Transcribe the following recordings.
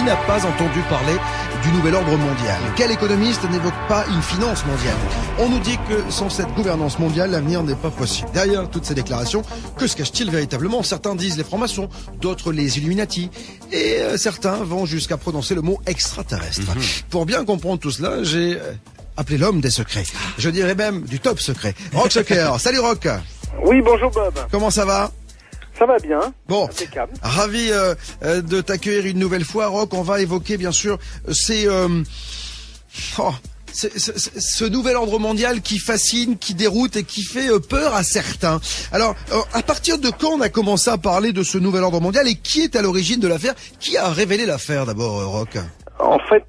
N'a pas entendu parler du nouvel ordre mondial? Quel économiste n'évoque pas une finance mondiale? On nous dit que sans cette gouvernance mondiale, l'avenir n'est pas possible. Derrière toutes ces déclarations, que se cache-t-il véritablement? Certains disent les francs-maçons, d'autres les Illuminati, et certains vont jusqu'à prononcer le mot extraterrestre. Pour bien comprendre tout cela, j'ai appelé l'homme des secrets. Je dirais même du top secret. Rock Soccer. Salut Rock. Oui, bonjour Bob. Comment ça va? Ça va bien. Bon, impeccable. Ravi de t'accueillir une nouvelle fois, Rock. On va évoquer bien sûr ce nouvel ordre mondial qui fascine, qui déroute et qui fait peur à certains. Alors, à partir de quand on a commencé à parler de ce nouvel ordre mondial et qui est à l'origine de l'affaire? Qui a révélé l'affaire d'abord, Rock? En fait,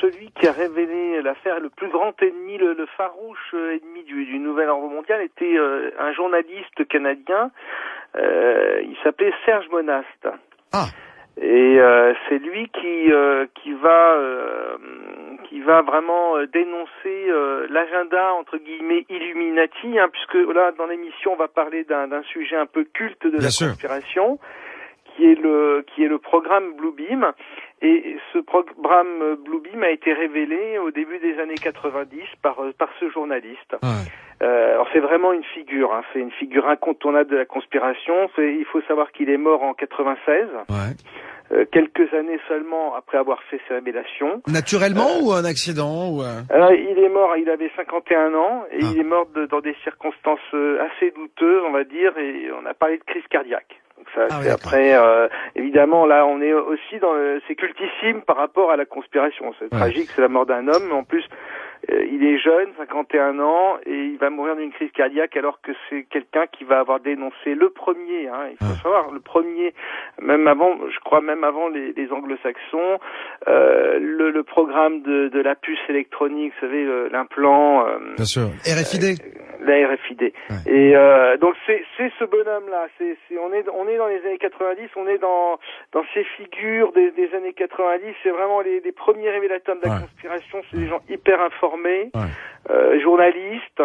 celui qui a révélé l'affaire, le plus grand ennemi, le farouche ennemi du nouvel ordre mondial était un journaliste canadien. Il s'appelait Serge Monast. Ah. Et c'est lui qui va vraiment dénoncer l'agenda entre guillemets Illuminati, hein, puisque là dans l'émission on va parler d'un sujet un peu culte de la conspiration, qui est le programme Bluebeam. Et ce programme Bluebeam a été révélé au début des années 90 par ce journaliste. Ouais. Alors c'est vraiment une figure, hein, c'est une figure incontournable de la conspiration. Il faut savoir qu'il est mort en 96. Ouais. Quelques années seulement après avoir fait ses révélations. Naturellement ou un accident ou il est mort, il avait 51 ans et il est mort dans des circonstances assez douteuses, on va dire, et on a parlé de crise cardiaque. Donc ça, c'est après, évidemment, là, on est aussi c'est cultissime par rapport à la conspiration. C'est tragique, c'est la mort d'un homme, mais en plus, il est jeune, 51 ans, et il va mourir d'une crise cardiaque alors que c'est quelqu'un qui va avoir dénoncé le premier, hein, il faut savoir, le premier, même avant les anglo-saxons, le programme de la puce électronique, vous savez, l'implant. Bien sûr, RFID. La RFID. Ouais. Et donc c'est ce bonhomme-là. On est dans les années 90. On est dans ces figures des années 90. C'est vraiment les premiers révélateurs de la conspiration. C'est des gens hyper informés, journalistes,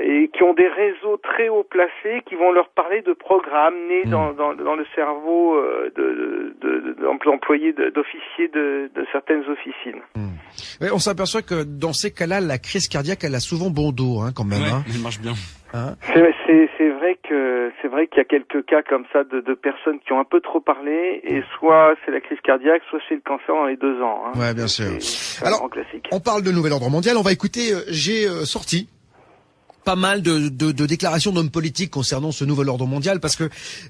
et qui ont des réseaux très haut placés, qui vont leur parler de programmes nés dans le cerveau d'employés, d'officiers de certaines officines. Oui, on s'aperçoit que dans ces cas-là, la crise cardiaque, elle a souvent bon dos, hein, quand même. Ouais, hein. elle marche bien. Hein, c'est vrai qu'il y a quelques cas comme ça de personnes qui ont un peu trop parlé, et soit c'est la crise cardiaque, soit c'est le cancer dans les 2 ans. Hein. Ouais, bien sûr. C'est alors, classique. On parle de nouvel ordre mondial. On va écouter. J'ai sorti pas mal de déclarations d'hommes politiques concernant ce nouvel ordre mondial, parce que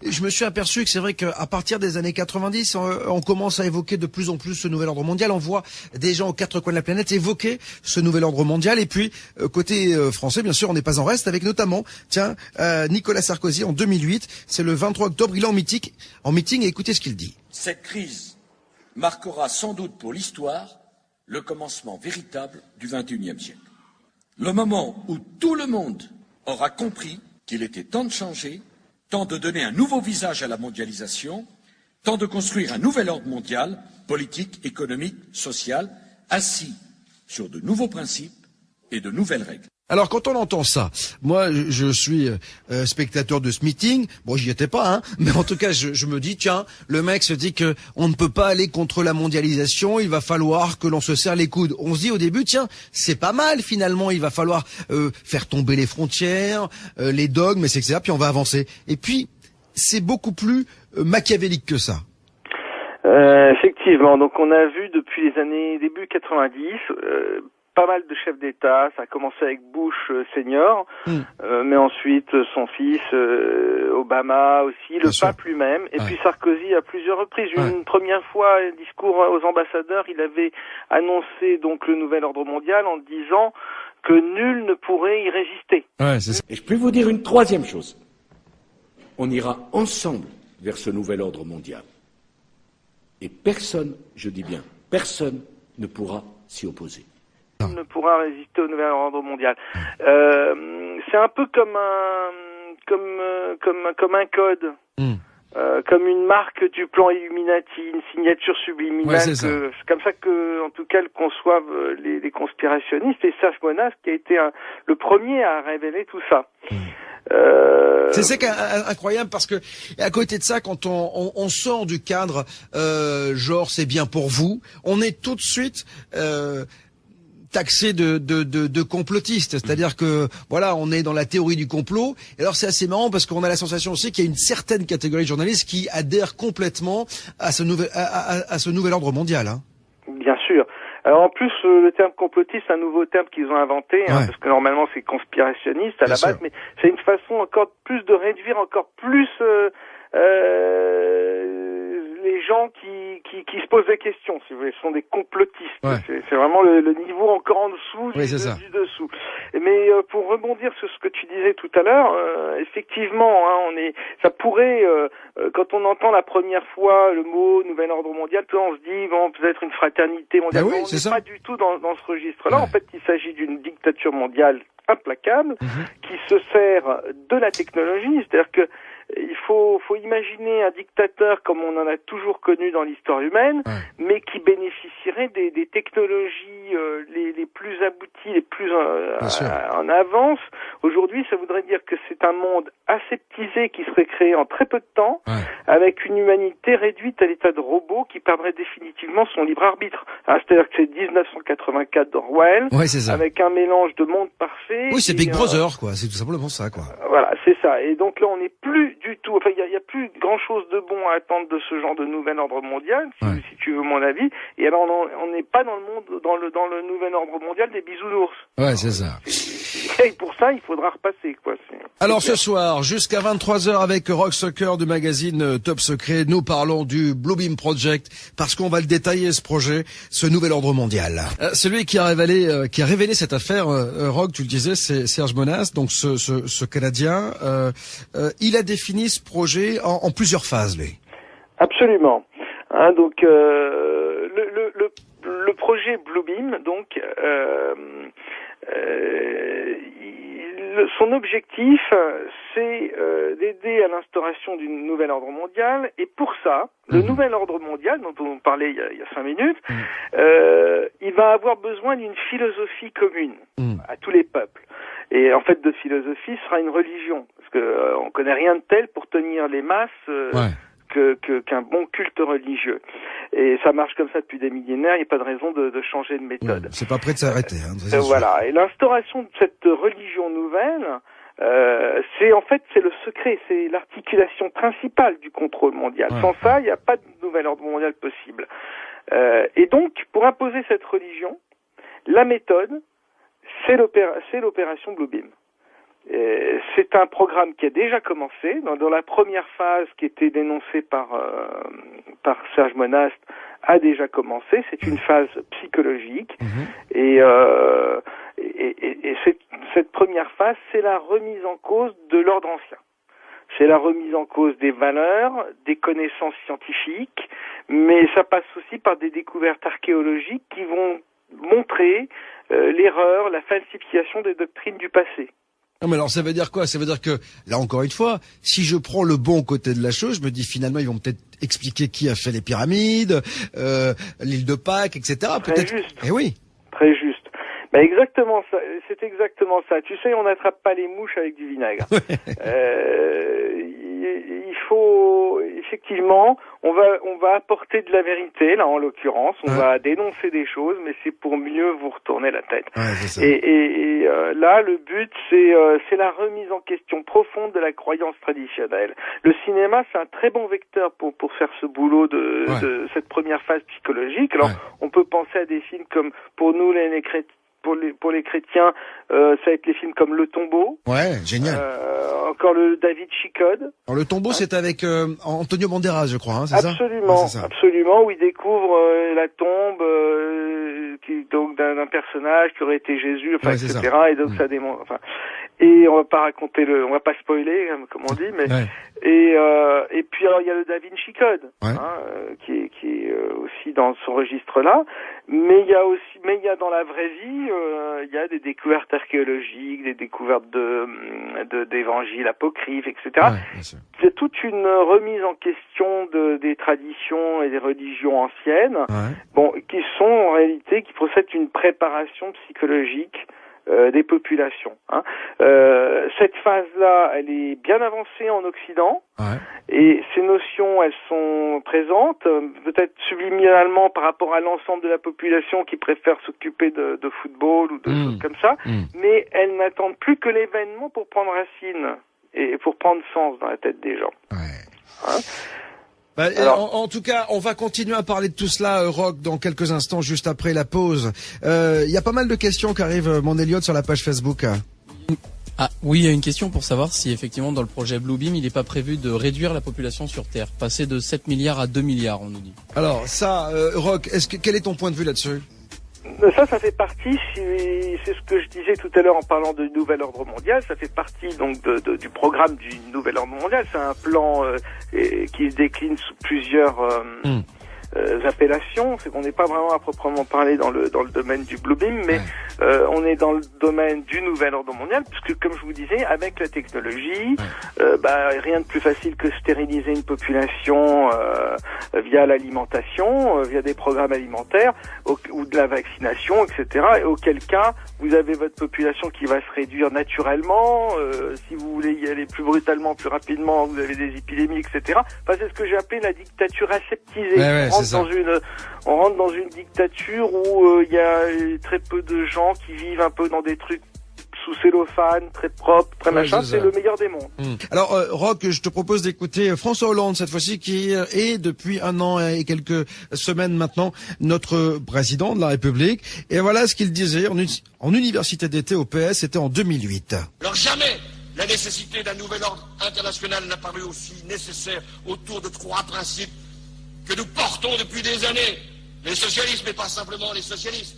je me suis aperçu que c'est vrai qu'à partir des années 90, on commence à évoquer de plus en plus ce nouvel ordre mondial. On voit des gens aux quatre coins de la planète évoquer ce nouvel ordre mondial. Et puis, côté français, bien sûr, on n'est pas en reste, avec notamment, Nicolas Sarkozy en 2008. C'est le 23 octobre, il est en meeting, et écoutez ce qu'il dit. Cette crise marquera sans doute pour l'histoire le commencement véritable du XXIe siècle. Le moment où tout le monde aura compris qu'il était temps de changer, temps de donner un nouveau visage à la mondialisation, temps de construire un nouvel ordre mondial, politique, économique, social, assis sur de nouveaux principes et de nouvelles règles. Alors quand on entend ça, moi je suis spectateur de ce meeting, bon j'y étais pas, mais en tout cas je me dis tiens, le mec se dit que on ne peut pas aller contre la mondialisation, il va falloir que l'on se serre les coudes. On se dit au début tiens, c'est pas mal finalement, il va falloir faire tomber les frontières, les dogmes, etc. Puis on va avancer. Et puis c'est beaucoup plus machiavélique que ça. Effectivement, donc on a vu depuis les années début 90 pas mal de chefs d'État. Ça a commencé avec Bush senior, mais ensuite son fils Obama aussi, le pape lui-même, et puis Sarkozy à plusieurs reprises. Une première fois, un discours aux ambassadeurs, il avait annoncé donc le nouvel ordre mondial en disant que nul ne pourrait y résister. Et je peux vous dire une troisième chose. On ira ensemble vers ce nouvel ordre mondial. Et personne, je dis bien, personne ne pourra s'y opposer. Ne pourra résister au nouvel ordre mondial. C'est un peu comme un code, comme une marque du plan Illuminati, une signature subliminale. C'est comme ça que, en tout cas, le conçoivent les conspirationnistes. Et Serge Monast qui a été le premier à révéler tout ça. C'est ça qui est incroyable, parce que à côté de ça, quand on sort du cadre genre c'est bien pour vous, on est tout de suite taxé de complotiste, c'est-à-dire que voilà, on est dans la théorie du complot. Et alors c'est assez marrant parce qu'on a la sensation aussi qu'il y a une certaine catégorie de journalistes qui adhèrent complètement à ce nouvel ordre mondial. Bien sûr. Alors en plus, le terme complotiste, c'est un nouveau terme qu'ils ont inventé, parce que normalement c'est conspirationniste à la base, mais c'est une façon encore plus de réduire encore plus les gens qui se posent des questions, si vous voulez, ce sont des complotistes. C'est vraiment le niveau encore en dessous du dessous. Mais pour rebondir sur ce que tu disais tout à l'heure, effectivement, ça pourrait, quand on entend la première fois le mot nouvel ordre mondial, on se dit bon, peut-être une fraternité mondiale. On n'est pas du tout dans ce registre-là. En fait, il s'agit d'une dictature mondiale implacable qui se sert de la technologie, c'est-à-dire que il faut imaginer un dictateur comme on en a toujours connu dans l'histoire humaine, mais qui bénéficierait des technologies les plus abouties, les plus en avance. Aujourd'hui, ça voudrait dire que c'est un monde aseptisé qui serait créé en très peu de temps, avec une humanité réduite à l'état de robot qui perdrait définitivement son libre arbitre. C'est-à-dire que c'est 1984 d'Orwell, avec un mélange de monde parfait. Oui, c'est Big Brother, quoi. C'est tout simplement ça, quoi. Voilà, c'est ça. Et donc là, on n'est plus du tout. Enfin, il y a plus grand-chose de bon à attendre de ce genre de nouvel ordre mondial, si tu veux mon avis. Et alors, on n'est pas dans le monde, dans le nouvel ordre mondial des bisounours. Ouais, c'est ça. Et pour ça, il faudra repasser, quoi. Alors ce soir, jusqu'à 23h avec Rock Soccer du magazine Top Secret, nous parlons du Bluebeam Project, parce qu'on va le détailler, ce projet, ce nouvel ordre mondial. Celui qui a révélé cette affaire, Rock, tu le disais, c'est Serge Monast, donc ce Canadien. Il a défini ce projet en plusieurs phases, lui. Absolument. Donc le projet Bluebeam, donc son objectif, c'est d'aider à l'instauration du nouvel ordre mondial, et pour ça, le nouvel ordre mondial dont on parlait il y a 5 minutes, il va avoir besoin d'une philosophie commune à tous les peuples. Et en fait, de philosophie sera une religion, parce que on connaît rien de tel pour tenir les masses qu'un bon culte religieux. Et ça marche comme ça depuis des millénaires, il n'y a pas de raison de changer de méthode. C'est pas prêt de s'arrêter. Voilà. Et l'instauration de cette religion nouvelle, c'est le secret, c'est l'articulation principale du contrôle mondial. Sans ça, il n'y a pas de nouvel ordre mondial possible. Et donc, pour imposer cette religion, la méthode, c'est l'opération Bluebeam. C'est un programme qui a déjà commencé. Dans la première phase qui était dénoncée par Serge Monast a déjà commencé. C'est une phase psychologique. Et cette première phase, c'est la remise en cause de l'ordre ancien. C'est la remise en cause des valeurs, des connaissances scientifiques, mais ça passe aussi par des découvertes archéologiques qui vont montrer l'erreur, la falsification des doctrines du passé. Non, mais alors ça veut dire quoi? Ça veut dire que, là encore une fois, si je prends le bon côté de la chose, je me dis finalement ils vont peut-être expliquer qui a fait les pyramides, l'île de Pâques, etc. Très juste. Eh oui. Très juste. Ben exactement ça, c'est exactement ça. Tu sais, on n'attrape pas les mouches avec du vinaigre. Il faut effectivement, on va apporter de la vérité là en l'occurrence. On va dénoncer des choses, mais c'est pour mieux vous retourner la tête. Et là, le but c'est la remise en question profonde de la croyance traditionnelle. Le cinéma, c'est un très bon vecteur pour faire ce boulot de cette première phase psychologique. Alors, on peut penser à des films comme pour nous les chrétiens. Pour les chrétiens, ça va être les films comme Le Tombeau. Ouais, génial. Encore le David Chicode. Alors Le Tombeau, c'est avec Antonio Banderas, je crois, hein, c'est ça? Absolument, absolument, où il découvre la tombe donc d'un personnage qui aurait été Jésus, enfin, etc. Et donc ça démontre. Enfin, et on va pas spoiler, comme on dit, mais et puis alors il y a le Da Vinci Code, qui est aussi dans ce registre-là, mais il y a dans la vraie vie, il y a des découvertes archéologiques, des découvertes d'évangiles apocryphes, etc. C'est toute une remise en question des traditions et des religions anciennes, qui sont en réalité qui procèdent d'une préparation psychologique des populations. Cette phase-là, elle est bien avancée en Occident, et ces notions, elles sont présentes, peut-être subliminalement par rapport à l'ensemble de la population qui préfère s'occuper de football ou de choses comme ça, mais elles n'attendent plus que l'événement pour prendre racine et pour prendre sens dans la tête des gens. Alors, en tout cas, on va continuer à parler de tout cela, Roch, dans quelques instants, juste après la pause. Il y a pas mal de questions qui arrivent, mon Elliot, sur la page Facebook. Ah oui, il y a une question pour savoir si effectivement dans le projet Bluebeam, il n'est pas prévu de réduire la population sur Terre, passer de 7 milliards à 2 milliards, on nous dit. Alors ça, Roch, quel est ton point de vue là-dessus? Ça fait partie, c'est ce que je disais tout à l'heure en parlant de nouvel ordre mondial, ça fait partie donc du programme du nouvel ordre mondial. C'est un plan qui se décline sous plusieurs appellations. C'est qu'on n'est pas vraiment à proprement parler dans le domaine du Bluebeam, mais on est dans le domaine du nouvel ordre mondial, puisque comme je vous disais, avec la technologie, rien de plus facile que stériliser une population via l'alimentation, via des programmes alimentaires ou de la vaccination, etc. Et auquel cas, vous avez votre population qui va se réduire naturellement. Si vous voulez y aller plus brutalement, plus rapidement, vous avez des épidémies, etc. Enfin, c'est ce que j'ai appelé la dictature aseptisée. On rentre dans une dictature où il y a très peu de gens qui vivent un peu dans des trucs sous cellophane, très propre, très machin. C'est le meilleur des mondes. Alors, Roch, je te propose d'écouter François Hollande cette fois-ci, qui est depuis 1 an et quelques semaines maintenant notre président de la République. Et voilà ce qu'il disait en université d'été au PS, c'était en 2008. Alors jamais la nécessité d'un nouvel ordre international n'a paru aussi nécessaire autour de 3 principes que nous portons depuis des années. Les socialistes, mais pas simplement les socialistes.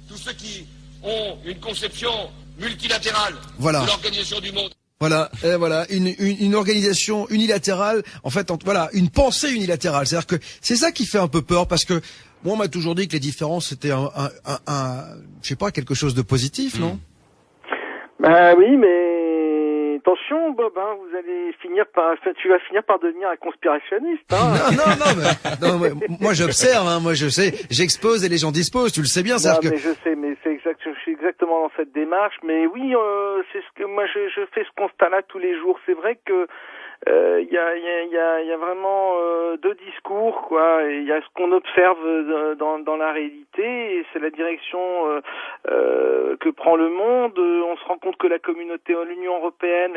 Tous ceux qui ont une conception multilatérale de l'organisation du monde. Voilà, une organisation unilatérale, en fait, une pensée unilatérale. C'est-à-dire que c'est ça qui fait un peu peur, parce que moi, on m'a toujours dit que les différences c'était je sais pas, quelque chose de positif, non? Oui, mais attention, Bob, tu vas finir par devenir un conspirationniste. Non, mais moi j'observe, moi je sais, j'expose et les gens disposent, tu le sais bien. Mais je sais, mais je suis exactement dans cette démarche. Mais oui, c'est ce que moi je fais ce constat-là tous les jours. C'est vrai que il y a vraiment deux discours, quoi. Il y a ce qu'on observe dans la réalité, et c'est la direction que prend le monde. On se rend compte que l'Union européenne